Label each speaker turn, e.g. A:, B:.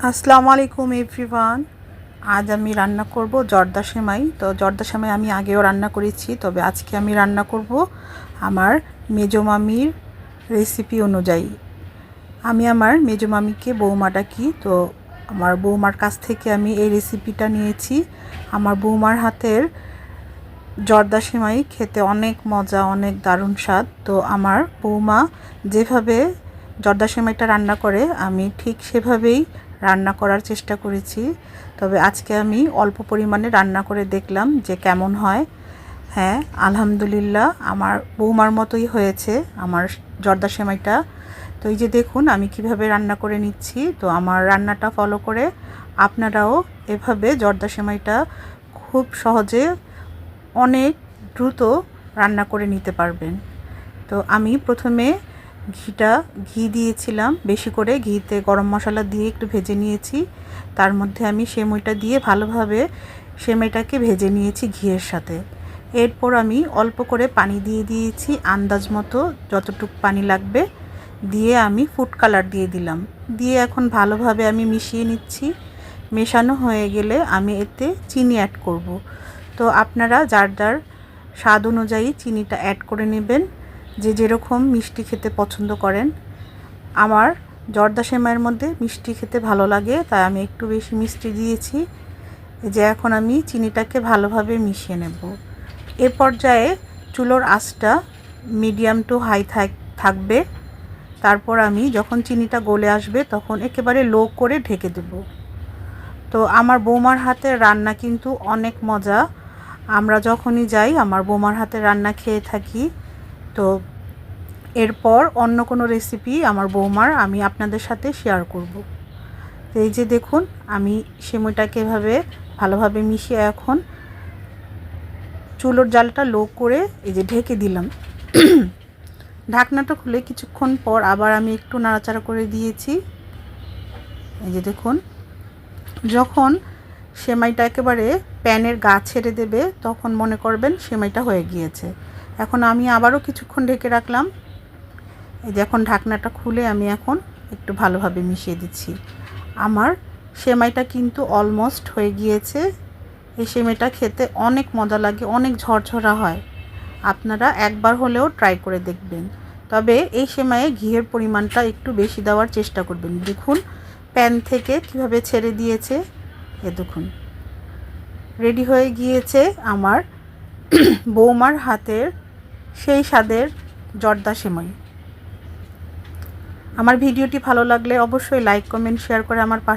A: আসসালামু আলাইকুম এভরিওয়ান। আজ আমি রান্না করব জর্দা সেমাই। তো জর্দা সেমাই আমি আগেও রান্না করেছি, তবে আজকে আমি রান্না করব আমার মেজো মামির রেসিপি অনুযায়ী। আমি আমার মেজো মামিকে বৌমা ডাকি, তো আমার বৌমার কাছ থেকে আমি এই রেসিপিটা নিয়েছি। আমার বৌমার হাতের জর্দা সেমাই খেতে অনেক মজা, অনেক দারুণ স্বাদ। তো আমার বৌমা যেভাবে জর্দা সেমাইটা রান্না করে আমি ঠিক সেভাবেই রান্না করার চেষ্টা করেছি। তবে আজকে আমি অল্প পরিমাণে রান্না করে দেখলাম যে কেমন হয়। হ্যাঁ, আলহামদুলিল্লাহ আমার বৌমার মতোই হয়েছে আমার জর্দা সেমাইটা। তো এই যে দেখুন আমি কিভাবে রান্না করে নিচ্ছি। তো আমার রান্নাটা ফলো করে আপনারাও এভাবে জর্দা সেমাইটা খুব সহজে অনেক দ্রুত রান্না করে নিতে পারবেন। তো আমি প্রথমে ঘি দিয়েছিলাম বেশি করে, ঘিতে গরম মশলা দিয়ে একটু ভেজে নিয়েছি। তার মধ্যে আমি সেমাইটা দিয়ে ভালোভাবে সেমাইটাকে ভেজে নিয়েছি ঘিয়ের সাথে। এরপর আমি অল্প করে পানি দিয়ে দিয়েছি, আন্দাজ মতো যতটুকু পানি লাগবে দিয়ে আমি ফুড কালার দিয়ে দিলাম। দিয়ে এখন ভালোভাবে আমি মিশিয়ে নিচ্ছি। মেশানো হয়ে গেলে আমি এতে চিনি অ্যাড করব। তো আপনারা যার যার স্বাদ অনুযায়ী চিনিটা অ্যাড করে নেবেন, যে যেরকম মিষ্টি খেতে পছন্দ করেন। আমার জর্দা সেমাইয়ের মধ্যে মিষ্টি খেতে ভালো লাগে, তাই আমি একটু বেশি মিষ্টি দিয়েছি। যে এখন আমি চিনিটাকে ভালোভাবে মিশিয়ে নেব। এ পর্যায়ে চুলোর আঁচটা মিডিয়াম টু হাই থাকবে। তারপর আমি যখন চিনিটা গলে আসবে তখন একেবারে লো করে ঢেকে দেব। তো আমার বৌমার হাতের রান্না কিন্তু অনেক মজা। আমরা যখনই যাই আমার বৌমার হাতের রান্না খেয়ে থাকি। তো এরপর অন্য কোনো রেসিপি আমার বৌমার আমি আপনাদের সাথে শেয়ার করব। তো এই যে দেখুন আমি সেমাইটাকে এভাবে ভালোভাবে মিশিয়ে এখন চুলোর জালটা লো করে এই যে ঢেকে দিলাম। ঢাকনাটা খুলে কিছুক্ষণ পর আবার আমি একটু নাড়াচাড়া করে দিয়েছি। এই যে দেখুন যখন সেমাইটা একেবারে প্যানের গা ছেড়ে দেবে তখন মনে করবেন সেমাইটা হয়ে গিয়েছে। এখন আমি আবারও কিছুক্ষণ ঢেকে রাখলাম। এই যে এখন ঢাকনাটা খুলে আমি এখন একটু ভালোভাবে মিশিয়ে দিচ্ছি। আমার সেমাইটা কিন্তু অলমোস্ট হয়ে গিয়েছে। এই সেমাইটা খেতে অনেক মজা লাগে, অনেক ঝরঝরা হয়। আপনারা একবার হলেও ট্রাই করে দেখবেন। তবে এই সেমাইয়ে ঘিয়ের পরিমাণটা একটু বেশি দেওয়ার চেষ্টা করবেন। দেখুন প্যান থেকে কিভাবে ছেড়ে দিয়েছে। এ দেখুন রেডি হয়ে গিয়েছে আমার বৌমার হাতের সেই স্বাদের জর্দা সেমাই। আমার ভিডিওটি ভালো লাগলে অবশ্যই লাইক, কমেন্ট, শেয়ার করে আমার পাশে